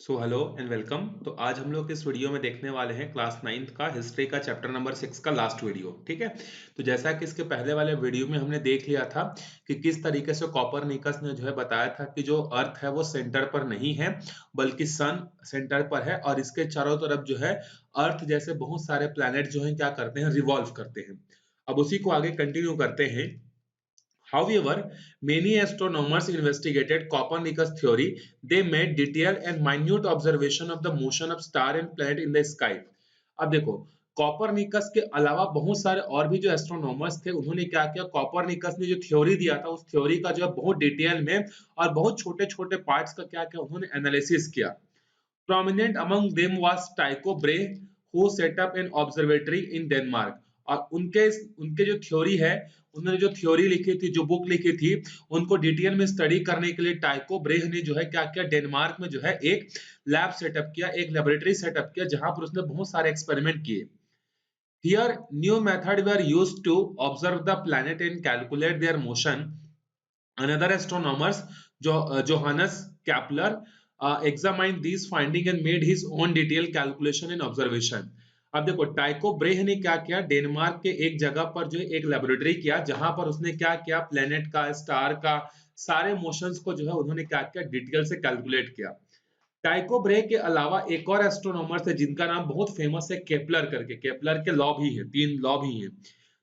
Hello and welcome. तो आज हम लोग इस वीडियो में देखने वाले हैं क्लास 9th का हिस्ट्री का चैप्टर नंबर 6 का लास्ट वीडियो। ठीक है, तो जैसा कि इसके पहले वाले वीडियो में हमने देख लिया था कि किस तरीके से कॉपरनिकस ने जो है बताया था कि जो अर्थ है वो सेंटर पर नहीं है बल्कि सन सेंटर पर है और इसके चारों तरफ जो है अर्थ जैसे बहुत सारे प्लैनेट जो है क्या करते हैं, रिवॉल्व करते हैं। अब उसी को आगे कंटिन्यू करते हैं। However, many astronomers investigated Copernicus' theory. They made detailed and minute observation of the motion of star and planet in the sky. अब देखो, कॉपरनिकस के अलावा बहुत सारे और भी जो एस्ट्रोनॉमर्स थे उन्होंने क्या किया, कॉपरनिकस ने जो थ्योरी दिया था उस थ्योरी का जो है बहुत डिटेल में और बहुत छोटे छोटे पार्ट्स का क्या किया, उन्होंने एनालिसिस किया। Prominent among them was Tycho Brahe, who set up an observatory in Denmark. और उनके जो थ्योरी है, उन्होंने जो थ्योरी लिखी थी, जो बुक लिखी थी, उनको डिटेल में स्टडी करने के लिए टाइको ब्रेह ने जो है क्या किया, डेनमार्क में जो है एक लैब सेटअप किया, एक लेबोरेटरी सेटअप किया, जहां पर उसने बहुत सारे एक्सपेरिमेंट किए। Here, new methods were used to observe the planet and calculate their motion. Another astronomers, Johannes Kepler, examined these findings and made his own detailed calculation and observation. अब देखो, टाइको ब्रेह ने क्या किया, डेनमार्क के एक जगह पर जो है एक लेबोरेटरी किया, जहां पर उसने क्या किया, प्लेनेट का, स्टार का, सारे मोशंस को जो है उन्होंने क्या किया, डिटेल से कैलकुलेट किया। टाइको ब्रे के अलावा एक और एस्ट्रोनॉमर थे जिनका नाम बहुत फेमस है, केपलर करके। केपलर के लॉ भी है, 3 लॉ भी हैं।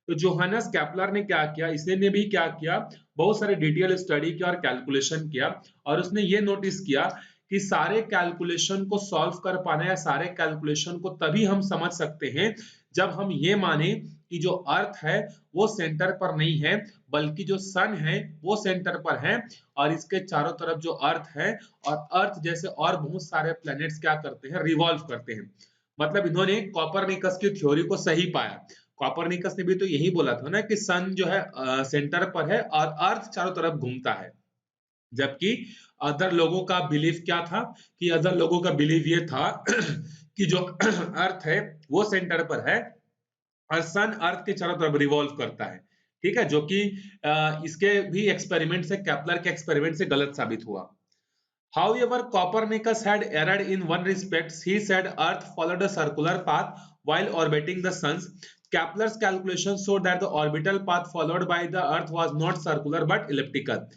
तो जोहानस केपलर ने क्या किया, इसने भी क्या किया, बहुत सारे डिटेल स्टडी किया और कैलकुलेशन किया। और उसने ये नोटिस किया कि सारे कैलकुलेशन को सॉल्व कर पाना या सारे कैलकुलेशन को तभी हम समझ सकते हैं जब हम ये माने कि जो अर्थ है वो सेंटर पर नहीं है बल्कि जो सन है वो सेंटर पर है और इसके चारों तरफ जो अर्थ है और अर्थ जैसे और बहुत सारे प्लैनेट्स क्या करते हैं, रिवॉल्व करते हैं। मतलब इन्होंने कॉपरनिकस की थ्योरी को सही पाया। कॉपरनिकस ने भी तो यही बोला था ना कि सन जो है सेंटर पर है और अर्थ चारों तरफ घूमता है। जबकि अदर लोगों का बिलीफ क्या था, कि अदर लोगों का बिलीफ ये था कि जो अर्थ है वो सेंटर पर है और सन अर्थ के चारों तरफ रिवॉल्व करता है। ठीक है, जो कि इसके भी एक्सपेरिमेंट से, केपलर के एक्सपेरिमेंट से गलत साबित हुआ। However, Copernicus had erred in one respect. He said Earth followed a circular path while orbiting the Sun. Kepler's calculations showed that the orbital path followed by the Earth was not circular but elliptical.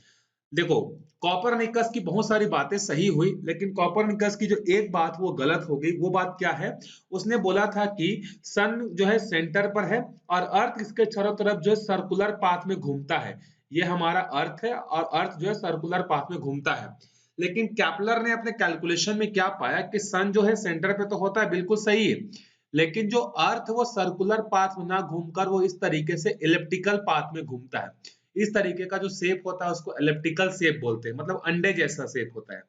देखो, Copernicus की बहुत सारी बातें सही हुई, लेकिन Copernicus की जो एक बात वो गलत हो गई। वो बात क्या है, उसने बोला था कि सन जो है सेंटर पर है और अर्थ इसके चारों तरफ जो है सर्कुलर पाथ में घूमता है। ये हमारा अर्थ है और अर्थ जो है सर्कुलर पाथ में घूमता है। लेकिन कैपलर ने अपने कैलकुलेशन में क्या पाया कि सन जो है सेंटर पे तो होता है, बिल्कुल सही है, लेकिन जो अर्थ वो सर्कुलर पाथ में ना घूमकर वो इस तरीके से इलिप्टिकल पाथ में घूमता है। इस तरीके का जो शेप होता है उसको इलिप्टिकल शेप बोलते हैं, मतलब अंडे जैसा शेप होता है।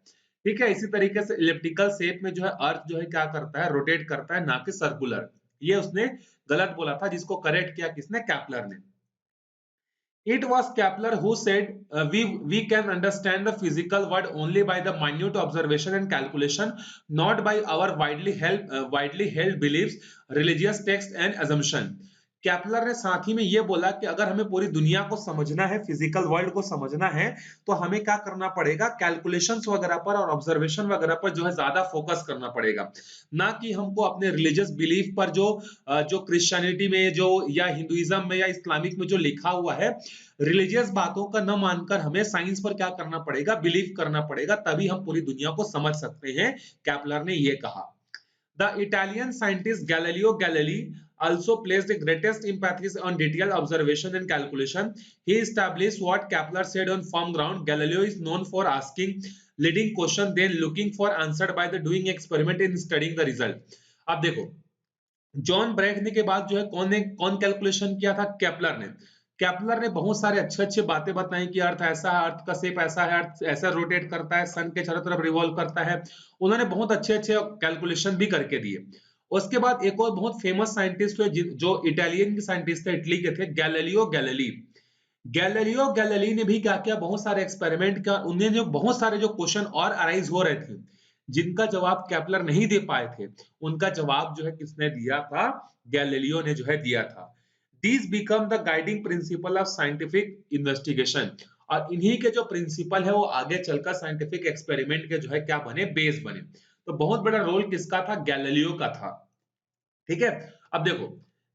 ठीक है, इसी तरीके से इलिप्टिकल शेप में जो है अर्थ जो है क्या करता है, रोटेट करता है, ना कि सर्कुलर। ये उसने गलत बोला था, जिसको करेक्ट किया किसने, कैपलर ने। It was Kepler who said we can understand the physical world only by the minute observation and calculation, not by our widely held beliefs, religious texts and assumption. कैपलर ने साथ ही में ये बोला कि अगर हमें पूरी दुनिया को समझना है, फिजिकल वर्ल्ड को समझना है, तो हमें क्या करना पड़ेगा, कैलकुलेशंस वगैरह पर और ऑब्जर्वेशन वगैरह पर जो है ज्यादा फोकस करना पड़ेगा, ना कि हमको अपने रिलीजियस बिलीफ पर जो क्रिश्चियनिटी में जो या हिंदुइज्म में या इस्लामिक में जो लिखा हुआ है, रिलीजियस बातों का न मानकर हमें साइंस पर क्या करना पड़ेगा, बिलीव करना पड़ेगा, तभी हम पूरी दुनिया को समझ सकते हैं। कैपलर ने ये कहा। The Italian scientist Galileo Galilei also placed the greatest emphasis on detailed observation and calculation. He established what Kepler said on firm ground. Galileo is known for asking leading question, then looking for answer by the doing experiment and studying the result. अब देखो, John ब्रैगनी के बाद जो है कौन calculation किया था, Kepler ने। केपलर ने बहुत सारे अच्छे अच्छे बातें बताई कि अर्थ ऐसा है, अर्थ का शेप ऐसा है, अर्थ ऐसा रोटेट करता है, सन के चारों तरफ रिवॉल्व करता है। उन्होंने बहुत अच्छे अच्छे कैलकुलेशन भी करके दिए। उसके बाद एक और बहुत फेमस साइंटिस्ट हुए जो इटालियन साइंटिस्ट थे, इटली के थे, गैलीलियो गैलीली। गैलीलियो गैलीली ने भी क्या किया, बहुत सारे एक्सपेरिमेंट किया। उन्हें जो बहुत सारे जो क्वेश्चन और अराइज हो रहे थे जिनका जवाब केपलर नहीं दे पाए थे, उनका जवाब जो है किसने दिया था, गैलीलियो ने जो है दिया था। These become the guiding principle of scientific investigation. और इन्हीं के जो प्रिंसिपल है वो आगे चलकर साइंटिफिक एक्सपेरिमेंट के जो है क्या बने, बेस बने। तो बहुत बड़ा रोल किसका था? गैलीलियो का था। ठीक है, अब देखो,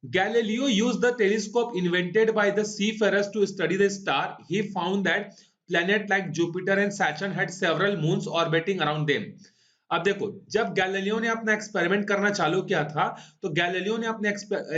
Galileo used the telescope invented by the seafarers to study the star. He found that planet like Jupiter and Saturn had several moons orbiting around them. अब देखो, जब गैलीलियो ने अपना एक्सपेरिमेंट करना चालू किया था, तो गैलीलियो ने अपने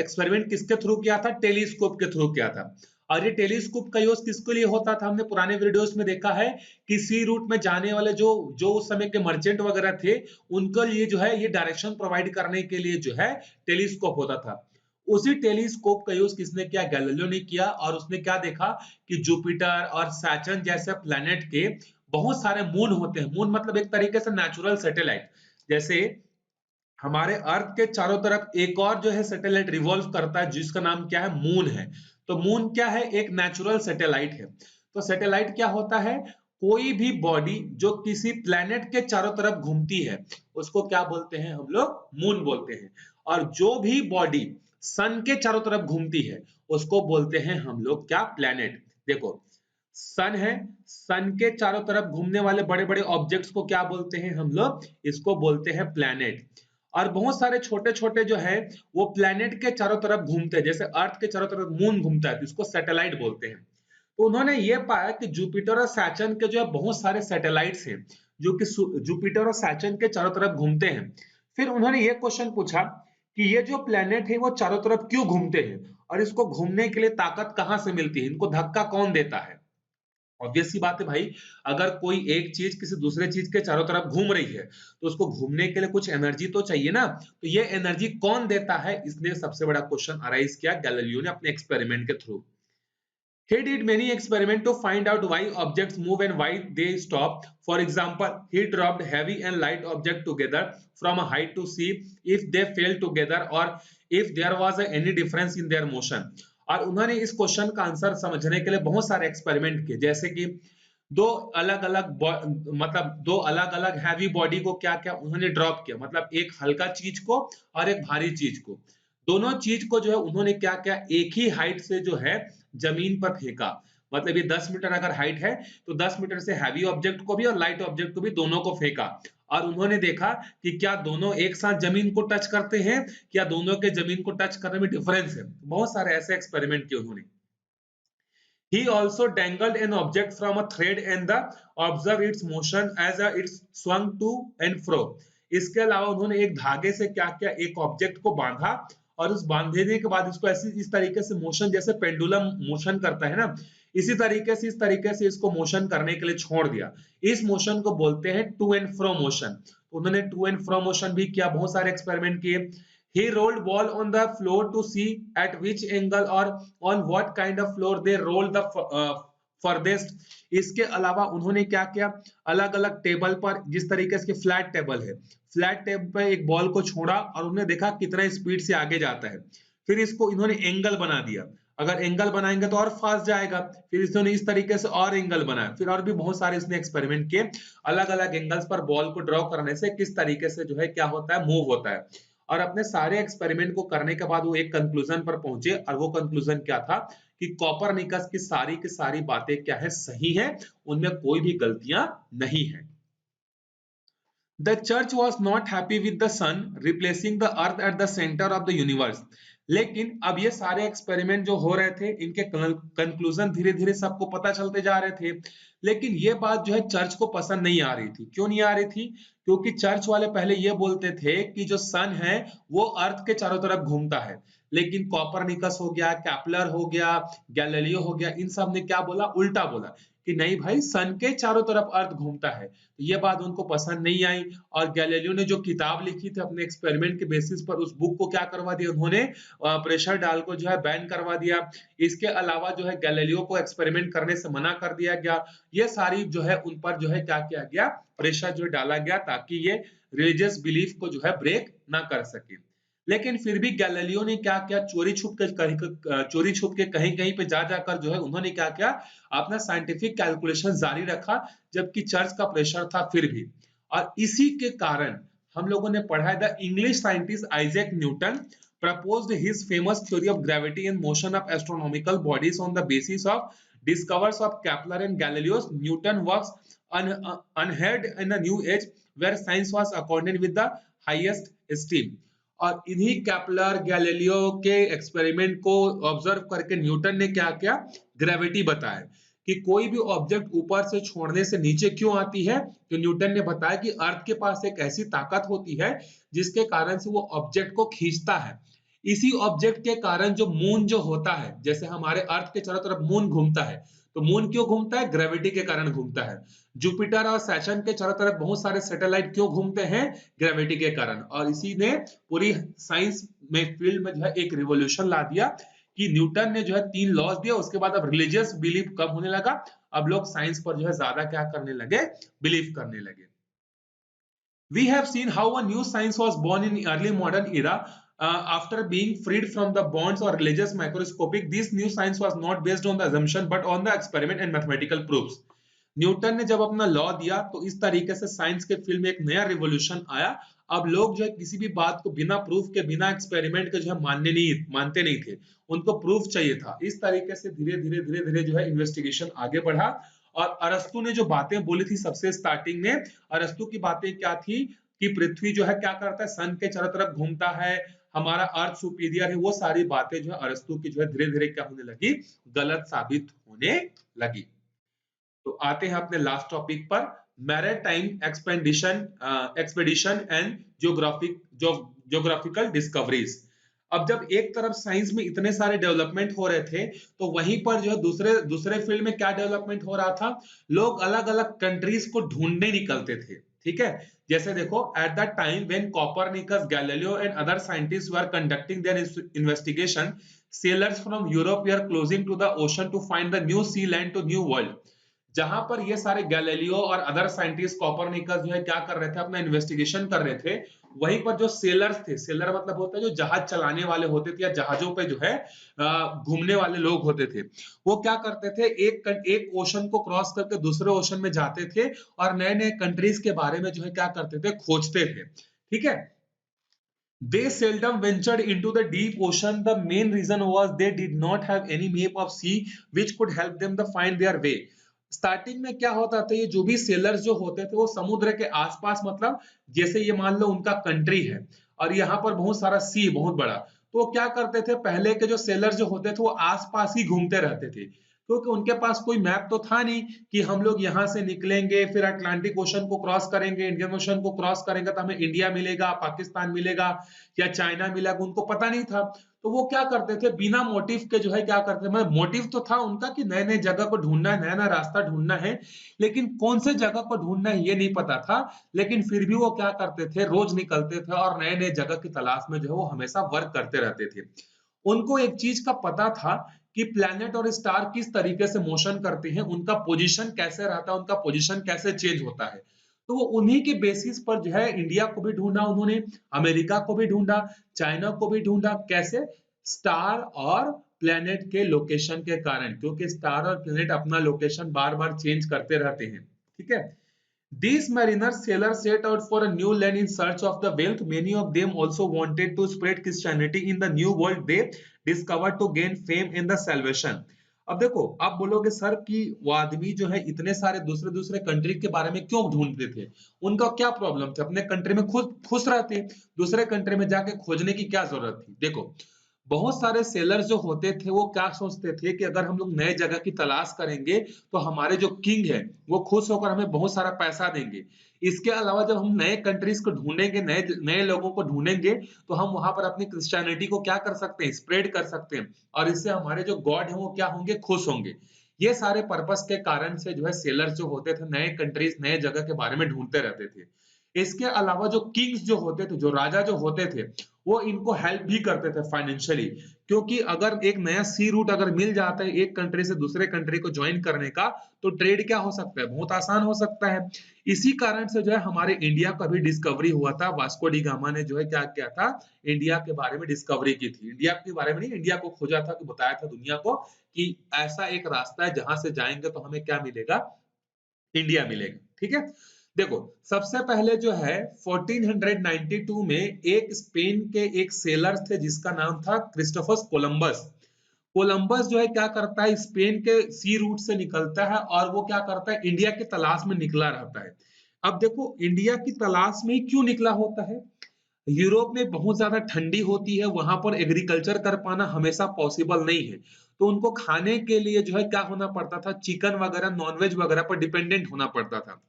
एक्सपेरिमेंट किसके थ्रू किया था? टेलीस्कोप के थ्रू किया था। और ये टेलीस्कोप का यूज किसके लिए होता था? हमने पुराने वीडियोस में देखा है कि सी रूट में जाने वाले जो जो उस समय के मर्चेंट वगैरह थे, उनके लिए जो है ये डायरेक्शन प्रोवाइड करने के लिए जो है टेलीस्कोप होता था। उसी टेलीस्कोप का यूज किसने किया? गैलीलियो ने किया। और उसने क्या देखा कि जुपिटर और सैटर्न जैसे प्लैनेट के बहुत सारे मून होते हैं। मून मतलब एक तरीके से नेचुरल सैटेलाइट। जैसे हमारे अर्थ के चारों तरफ एक और जो है सैटेलाइट रिवॉल्व करता है, जिसका नाम क्या है? मून है। तो मून क्या है? एक नेचुरल सैटेलाइट है। तो सैटेलाइट क्या होता है? कोई भी बॉडी जो किसी प्लैनेट के चारों तरफ घूमती है, उसको क्या बोलते हैं हम लोग? मून बोलते हैं। और जो भी बॉडी सन के चारों तरफ घूमती है, उसको बोलते हैं हम लोग क्या? प्लैनेट। देखो, सन है, सन के चारों तरफ घूमने वाले बड़े बड़े ऑब्जेक्ट्स को क्या बोलते हैं हम लोग? इसको बोलते हैं प्लैनेट। और बहुत सारे छोटे छोटे जो है वो प्लैनेट के चारों तरफ घूमते हैं। जैसे अर्थ के चारों तरफ मून घूमता है, तो इसको सैटेलाइट बोलते हैं। तो उन्होंने ये पाया कि जुपिटर और सैटर्न के जो है बहुत सारे सैटेलाइट्स हैं, जो कि जुपिटर और सैटर्न के चारों तरफ घूमते हैं। फिर उन्होंने ये क्वेश्चन पूछा कि ये जो प्लैनेट है वो चारों तरफ क्यों घूमते हैं, और इसको घूमने के लिए ताकत कहां से मिलती है, इनको धक्का कौन देता है? ऑब्वियस सी बात है भाई, अगर कोई एक चीज किसी दूसरे चीज के चारों तरफ घूम रही है, तो उसको घूमने के लिए कुछ एनर्जी तो चाहिए ना। तो ये एनर्जी कौन देता है, इसने सबसे बड़ा क्वेश्चन अराइज किया गैलीलियो ने अपने एक्सपेरिमेंट के through. He did many experiments to find out why objects move and why they stop. For example, he dropped heavy and light objects together from a height to see if they fell together or if there was any difference in their motion. और उन्होंने इस question का answer समझने के लिए बहुत सारे experiment किए। जैसे कि दो अलग अलग मतलब दो अलग अलग हैवी बॉडी को क्या क्या उन्होंने ड्रॉप किया, मतलब एक हल्का चीज को और एक भारी चीज को। दोनों चीज को जो है उन्होंने क्या क्या एक ही हाइट से जो है जमीन पर फेंका। मतलब ये 10 मीटर अगर हाइट है, तो 10 मीटर से हैवी ऑब्जेक्ट को भी और लाइट ऑब्जेक्ट को भी दोनों को फेंका। और उन्होंने देखा कि क्या दोनों एक साथ जमीन को टच करते हैं, क्या दोनों के जमीन को टच करने में डिफरेंस है। बहुत सारे ऐसे एक्सपेरिमेंट किए उन्होंने। He also dangled an object from a thread and the observed its motion as it swung to and fro. इसके अलावा उन्होंने एक धागे से क्या किया, एक ऑब्जेक्ट को बांधा और उस बांधने के बाद इसको ऐसी इस तरीके से मोशन, जैसे पेंडुलम मोशन करता है ना, इस तरीके से इसको मोशन करने के लिए छोड़ दिया। इस मोशन को बोलते हैं टू एंड फ्रो मोशन। उन्होंने टू एंड फ्रो मोशन भी किया, बहुत सारे एक्सपेरिमेंट किए। He rolled ball on the floor to see at which angle or on what kind of floor they rolled the furthest. इसके अलावा उन्होंने क्या किया, अलग अलग टेबल पर, जिस तरीके से फ्लैट टेबल है, फ्लैट टेबल पर एक बॉल को छोड़ा और उन्होंने देखा कितना स्पीड से आगे जाता है। फिर इसको इन्होंने एंगल बना दिया, अगर एंगल बनाएंगे तो और फास्ट जाएगा। फिर इन्होंने इस तरीके से और एंगल बनाया। फिर और भी बहुत सारे इसने एक्सपेरिमेंट किए, अलग अलग एंगल्स पर बॉल को ड्रॉ करने से किस तरीके से जो है क्या होता है, मूव होता है। और अपने सारे एक्सपेरिमेंट को करने के बाद वो एक कंक्लूजन पर पहुंचे, और वो कंक्लूजन क्या था कि कोपरनिकस की सारी बातें क्या है, सही है, उनमें कोई भी गलतियां नहीं है। The church was not happy with the sun replacing the earth at the center of the universe. लेकिन अब ये सारे एक्सपेरिमेंट जो हो रहे थे, इनके कंक्लूजन धीरे धीरे सबको पता चलते जा रहे थे। लेकिन ये बात जो है चर्च को पसंद नहीं आ रही थी। क्यों नहीं आ रही थी? क्योंकि चर्च वाले पहले ये बोलते थे कि जो सन है वो अर्थ के चारों तरफ घूमता है। लेकिन कॉपरनिकस हो गया, कैप्लर हो गया, गैलीलियो हो गया, इन सब ने क्या बोला, उल्टा बोला कि नहीं भाई, सन के चारों तरफ अर्थ घूमता है। तो ये बात उनको पसंद नहीं आई। और गैलीलियो ने जो किताब लिखी थी अपने एक्सपेरिमेंट के बेसिस पर, उस बुक को क्या करवा दिया उन्होंने, प्रेशर डाल को जो है बैन करवा दिया। इसके अलावा जो है गैलीलियो को एक्सपेरिमेंट करने से मना कर दिया गया। ये सारी जो है उन पर जो है क्या किया गया, प्रेशर जो डाला गया, ताकि ये रिलीजियस बिलीफ को जो है ब्रेक ना कर सके। लेकिन फिर भी गैलीलियो ने क्या किया, चोरी छुप के कहीं कहीं पे जा जाकर जो है उन्होंने क्या किया, अपना साइंटिफिक कैलकुलेशन जारी रखा, जबकि चर्च का प्रेशर था फिर भी। और इसी के कारण हम लोगों ने पढ़ा है, the English scientist Isaac Newton proposed his famous theory of gravity and motion of astronomical bodies on the basis of discoveries of Kepler and Galileo's Newton works unheard in the new age where science was accorded with the highest esteem। और इन्हीं Kepler Galileo के experiment को observe करके Newton ने क्या किया, gravity बताया कि कोई भी ऑब्जेक्ट ऊपर से छोड़ने से नीचे क्यों आती है। तो न्यूटन ने बताया कि अर्थ के पास एक ऐसी ताकत होती है जिसके कारण से वो ऑब्जेक्ट को खींचता है। इसी ऑब्जेक्ट के कारण जो मून जो होता है, जैसे हमारे अर्थ के चारों तरफ मून घूमता है, तो मून क्यों घूमता है, ग्रेविटी के कारण घूमता है। जुपिटर और सैटर्न के चारों तरफ बहुत सारे सैटेलाइट क्यों घूमते हैं, ग्रेविटी के कारण। और इसी ने पूरी साइंस में फील्ड में जो है एक रिवॉल्यूशन ला दिया कि न्यूटन ने जो है 3 लॉज दिया, उसके बाद अब रिलीजियस बिलीफ कम होने लगा, अब लोग साइंस पर जो है ज्यादा क्या करने लगे, बिलीव करने लगे। We have seen how a new science was born in early modern era. After being freed from the bonds or religious microscopic, this new science was not based on the assumption but on the experiment and mathematical proofs. Newton ने जब अपना law दिया तो इस तरीके से science के field में एक नया रिवॉल्यूशन आया। अब लोग जो है किसी भी बात को बिना प्रूफ के, बिना एक्सपेरिमेंट के जो है मानते नहीं थे, उनको प्रूफ चाहिए था। इस तरीके से धीरे धीरे जो है इन्वेस्टिगेशन आगे बढ़ा। और अरस्तु ने जो बातें बोली थी सबसे स्टार्टिंग में, अरस्तु की बातें क्या थी कि पृथ्वी जो है क्या करता है, सन के चारों तरफ घूमता है, हमारा अर्थ सुपीरियर है, वो सारी बातें जो है अरस्तु की जो है धीरे धीरे क्या होने लगी, गलत साबित होने लगी। तो आते हैं अपने लास्ट टॉपिक पर, maritime expedition and geographical discoveries. अब जब एक तरफ साइंस में इतने सारे डेवलपमेंट हो रहे थे, तो वहीं पर जो है दूसरे फील्ड में क्या डेवलपमेंट हो रहा था, लोग अलग अलग कंट्रीज को ढूंढने निकलते थे। ठीक है, जैसे देखो, at the time when Copernicus, Galileo and other scientists were conducting their investigation, sailors from Europe were closing to the ocean to find the new sea land to new world। जहां पर ये सारे गैलीलियो और other scientist, Copernicus जो है क्या कर रहे थे, अपना इन्वेस्टिगेशन कर रहे थे, वहीं पर जो सेलर्स थे, सेलर मतलब होता है जो जहाज चलाने वाले होते थे या जहाजों पे जो है घूमने वाले लोग होते थे, वो क्या करते थे, एक ओशन को क्रॉस करके दूसरे ओशन में जाते थे और नए नए कंट्रीज के बारे में जो है क्या करते थे, खोजते थे। ठीक है, they seldom ventured into the deep ocean। The main reason was they did not have any map of sea which could help them to find their way। Starting में क्या होता था, ये जो भी सेलर्स जो होते थे वो समुद्र के आसपास, मतलब जैसे ये मान लो उनका कंट्री है और यहाँ पर बहुत सारा सी बहुत बड़ा, तो वो क्या करते थे, पहले के जो सेलर्स जो होते थे वो आसपास ही घूमते रहते थे, क्योंकि उनके पास कोई मैप तो था नहीं कि हम लोग यहाँ से निकलेंगे फिर अटलांटिक ओशन को क्रॉस करेंगे, इंडियन ओशन को क्रॉस करेंगे तो हमें इंडिया मिलेगा, पाकिस्तान मिलेगा या चाइना मिलेगा, उनको पता नहीं था। तो वो क्या करते थे, बिना मोटिव के जो है क्या करते थे, मतलब मोटिव तो था उनका कि नए नए जगह को ढूंढना है, नया नया रास्ता ढूंढना है, लेकिन कौन से जगह को ढूंढना है ये नहीं पता था। लेकिन फिर भी वो क्या करते थे, रोज निकलते थे और नए नए जगह की तलाश में जो है वो हमेशा वर्क करते रहते थे। उनको एक चीज का पता था कि प्लैनेट और स्टार किस तरीके से मोशन करते हैं, उनका पोजीशन कैसे रहता है, उनका पोजीशन कैसे चेंज होता है। तो वो उन्हीं के बेसिस पर जो है इंडिया को भी ढूंढा उन्होंने, अमेरिका को भी ढूंढा, चाइना को भी ढूंढा। कैसे, स्टार और प्लैनेट के लोकेशन के कारण, क्योंकि स्टार और प्लैनेट अपना लोकेशन बार बार चेंज करते रहते हैं। ठीक है, these mariners sailors set out for a new land in search of the wealth। Many of them also wanted to spread Christianity in the new world they discovered to gain fame and the salvation। अब देखो, आप बोलोगे sir कि वो आदमी जो है इतने सारे दूसरे दूसरे कंट्री के बारे में क्यों ढूंढते थे, उनका क्या प्रॉब्लम था, अपने कंट्री में खुद खुश रहते, दूसरे कंट्री में जाके खोजने की क्या जरूरत थी। देखो, बहुत सारे सेलर्स जो होते थे वो क्या सोचते थे कि अगर हम लोग नए जगह की तलाश करेंगे तो हमारे जो किंग है वो खुश होकर हमें बहुत सारा पैसा देंगे। इसके अलावा जब हम नए कंट्रीज को ढूंढेंगे, नए नए लोगों को ढूंढेंगे, तो हम वहां पर अपनी क्रिश्चियनिटी को क्या कर सकते हैं, स्प्रेड कर सकते हैं, और इससे हमारे जो गॉड है वो क्या होंगे, खुश होंगे। ये सारे पर्पस के कारण से जो है सेलर्स जो होते थे नए कंट्रीज, नए जगह के बारे में ढूंढते रहते थे। इसके अलावा जो किंग्स जो होते थे, जो राजा जो होते थे, वो इनको हेल्प भी करते थे फाइनेंशियली, क्योंकि अगर एक नया सी रूट अगर मिल जाता है एक कंट्री से दूसरे कंट्री को ज्वाइन करने का, तो ट्रेड क्या हो सकता है, बहुत आसान हो सकता है। इसी कारण से जो है हमारे इंडिया का भी डिस्कवरी हुआ था। वास्को डी गामा ने जो है क्या किया था, इंडिया के बारे में डिस्कवरी की थी, इंडिया के बारे में नहीं, इंडिया को खोजा था, कि बताया था दुनिया को कि ऐसा एक रास्ता है जहां से जाएंगे तो हमें क्या मिलेगा, इंडिया मिलेगा। ठीक है, देखो, सबसे पहले जो है 1492 में एक स्पेन के एक सेलर थे जिसका नाम था क्रिस्टोफस कोलंबस। कोलंबस जो है क्या करता है, स्पेन के सी रूट से निकलता है और वो क्या करता है, इंडिया की तलाश में निकला रहता है। अब देखो इंडिया की तलाश में ही क्यों निकला होता है? यूरोप में बहुत ज्यादा ठंडी होती है, वहां पर एग्रीकल्चर कर पाना हमेशा पॉसिबल नहीं है। तो उनको खाने के लिए जो है क्या होना पड़ता था, चिकन वगैरह नॉनवेज वगैरह पर डिपेंडेंट होना पड़ता था।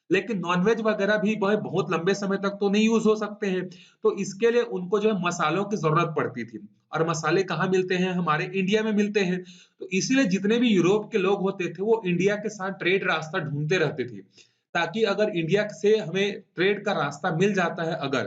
लेकिन नॉनवेज वगैरह भी वह बहुत लंबे समय तक तो नहीं यूज हो सकते हैं। तो इसके लिए उनको जो है मसालों की जरूरत पड़ती थी, और मसाले कहाँ मिलते हैं, हमारे इंडिया में मिलते हैं। तो इसीलिए जितने भी यूरोप के लोग होते थे वो इंडिया के साथ ट्रेड रास्ता ढूंढते रहते थे, ताकि अगर इंडिया से हमें ट्रेड का रास्ता मिल जाता है अगर,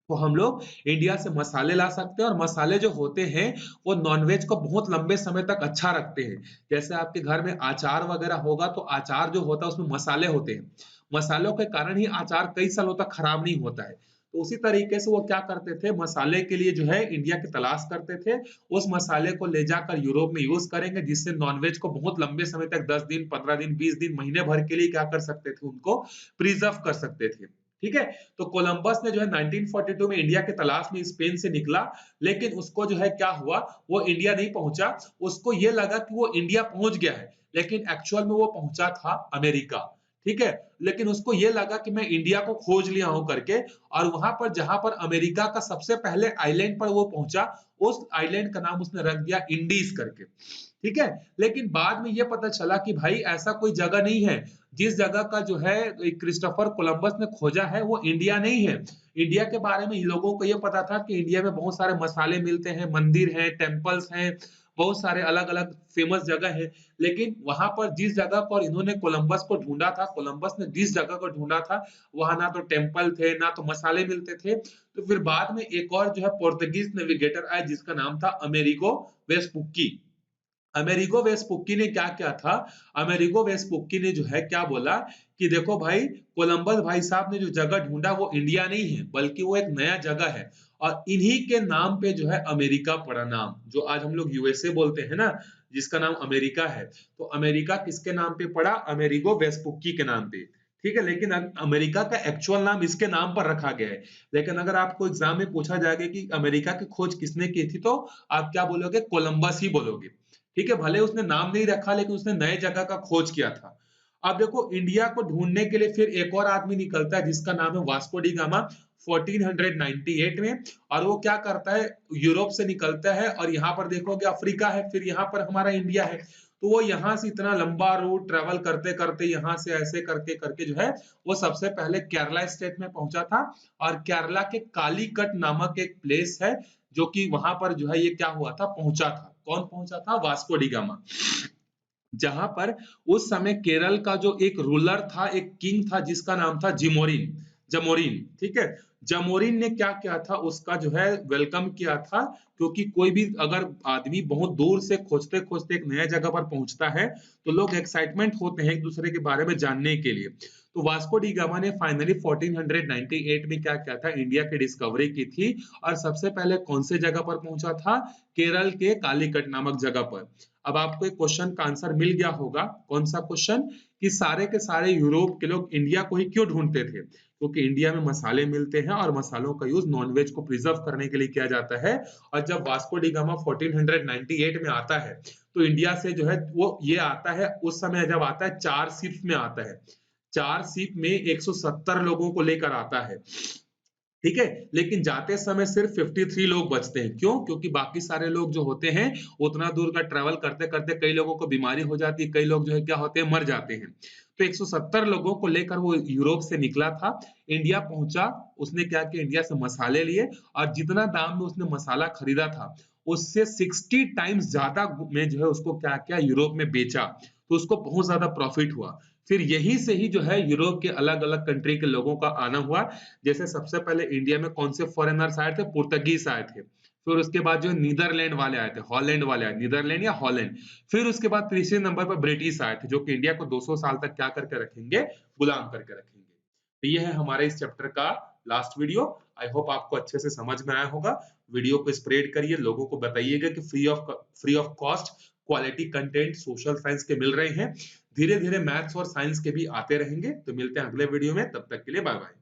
तो हम लोग इंडिया से मसाले ला सकते हैं। और मसाले जो होते हैं वो नॉनवेज को बहुत लंबे समय तक अच्छा रखते हैं। जैसे आपके घर में अचार वगैरह होगा तो अचार जो होता है उसमें मसाले होते हैं, मसालों के कारण ही अचार कई सालों तक खराब नहीं होता है। तो उसी तरीके से वो क्या करते थे, मसाले के लिए जो है इंडिया की तलाश करते थे। उस मसाले को ले जाकर यूरोप में यूज करेंगे, जिससे नॉनवेज को बहुत लंबे समय तक 10 दिन 15 दिन 20 दिन महीने भर के लिए क्या कर सकते थे, उनको प्रिजर्व कर सकते थे। ठीक है। तो कोलंबस ने जो है 1942 में इंडिया के तलाश में स्पेन से निकला, लेकिन उसको जो है क्या हुआ, वो इंडिया नहीं पहुंचा। उसको ये लगा कि वो इंडिया पहुंच गया है, लेकिन एक्चुअल में वो पहुंचा था अमेरिका। ठीक है। लेकिन उसको ये लगा कि मैं इंडिया को खोज लिया हूं करके, और वहां पर जहां पर अमेरिका का सबसे पहले आइलैंड पर वो पहुंचा, उस आइलैंड का नाम उसने रख दिया इंडीज करके। ठीक है। लेकिन बाद में ये पता चला कि भाई ऐसा कोई जगह नहीं है, जिस जगह का जो है क्रिस्टोफर कोलंबस ने खोजा है वो इंडिया नहीं है। इंडिया के बारे में लोगों को ये पता था कि इंडिया में बहुत सारे मसाले मिलते हैं, मंदिर हैं, टेम्पल्स हैं, बहुत सारे अलग अलग फेमस जगह है। लेकिन वहां पर जिस जगह पर इन्होंने कोलंबस को ढूंढा था, कोलंबस ने जिस जगह को ढूंढा था, वहां ना तो टेम्पल थे ना तो मसाले मिलते थे। तो फिर बाद में एक और जो है पोर्तुगीज नेविगेटर आए, जिसका नाम था अमेरिगो वेस्पुक्की। अमेरिगो वेस्पुक्की ने क्या किया था, अमेरिगो वेस्पुक्की ने जो है क्या बोला कि देखो भाई, कोलंबस भाई साहब ने जो जगह ढूंढा वो इंडिया नहीं है, बल्कि वो एक नया जगह है। और इन्हीं के नाम पे जो है अमेरिका पड़ा नाम, जो आज हम लोग यूएसए बोलते हैं ना, जिसका नाम अमेरिका है। तो अमेरिका किसके नाम पे पड़ा, अमेरिगो वेस्पुक्की के नाम पे। ठीक है। लेकिन अमेरिका का एक्चुअल नाम इसके नाम पर रखा गया है। लेकिन अगर आपको एग्जाम में पूछा जाएगा कि अमेरिका की खोज किसने की थी, तो आप क्या बोलोगे, कोलंबस ही बोलोगे। ठीक है। भले उसने नाम नहीं रखा, लेकिन उसने नए जगह का खोज किया था। अब देखो इंडिया को ढूंढने के लिए फिर एक और आदमी निकलता है, जिसका नाम है वास्को डी गामा, 1498 में। और वो क्या करता है, यूरोप से निकलता है, और यहाँ पर देखोगे अफ्रीका है, फिर यहाँ पर हमारा इंडिया है। तो वो यहाँ से इतना लंबा रूट ट्रेवल करते करते यहाँ से ऐसे करके करके जो है वो सबसे पहले केरला स्टेट में पहुंचा था। और केरला के कालीकट नामक एक प्लेस है, जो कि वहां पर जो है ये क्या हुआ था, पहुंचा था। कौन पहुंचा था, वास्को डी गामा। जहां पर उस समय केरल का जो एक रूलर था, एक किंग था, जिसका नाम था जिमोरिन, जमोरिन। ठीक है। जमोरिन ने क्या किया था, उसका जो है वेलकम किया था। क्योंकि कोई भी अगर आदमी बहुत दूर से खोजते खोजते एक नया जगह पर पहुंचता है, तो लोग एक्साइटमेंट होते हैं एक दूसरे के बारे में जानने के लिए। तो वास्को डी गामा ने फाइनली 1498 में क्या किया था, इंडिया की डिस्कवरी की थी। और सबसे पहले कौन से जगह पर पहुंचा था, केरल के कालीकट नामक जगह पर। अब आपको एक क्वेश्चन का आंसर मिल गया होगा, कौन सा क्वेश्चन, कि सारे के सारे यूरोप के लोग इंडिया को ही क्यों ढूंढते थे, क्योंकि इंडिया में मसाले मिलते हैं, और मसालों का यूज नॉनवेज को प्रिजर्व करने के लिए किया जाता है। और जब वास्को डी गामा 1498 में आता है, तो इंडिया से जो है वो ये आता है, उस समय जब आता है 4 शिप में आता है, 4 शिप में 170 लोगों को लेकर आता है। ठीक है। लेकिन जाते समय सिर्फ 53 लोग बचते हैं। क्यों, क्योंकि बाकी सारे लोग जो होते हैं, उतना दूर का ट्रेवल करते करते कई लोगों को बीमारी हो जाती है, कई लोग जो है क्या होते हैं, मर जाते हैं। तो 170 लोगों को लेकर वो यूरोप से निकला था, इंडिया पहुंचा। उसने क्या किया, इंडिया से मसाले लिए, और जितना दाम में उसने मसाला खरीदा था, उससे 60 टाइम्स ज्यादा में जो है उसको क्या किया, यूरोप में बेचा। तो उसको बहुत ज्यादा प्रॉफिट हुआ। फिर यही से ही जो है यूरोप के अलग अलग कंट्री के लोगों का आना हुआ। जैसे सबसे पहले इंडिया में कौन से फॉरेनर्स आए थे, पुर्तगीज आए थे। फिर उसके बाद जो नीदरलैंड वाले आए थे, हॉलैंड वाले आए, नीदरलैंड या हॉलैंड। फिर उसके बाद तीसरे नंबर पर ब्रिटिश आए थे, जो कि इंडिया को 200 साल तक क्या करके रखेंगे, गुलाम करके रखेंगे। तो ये है हमारे इस चैप्टर का लास्ट वीडियो। आई होप आपको अच्छे से समझ में आया होगा। वीडियो को स्प्रेड करिए, लोगों को बताइएगा कि free of cost quality content social science के मिल रहे हैं। धीरे धीरे मैथ्स और साइंस के भी आते रहेंगे। तो मिलते हैं अगले वीडियो में, तब तक के लिए बाय बाय।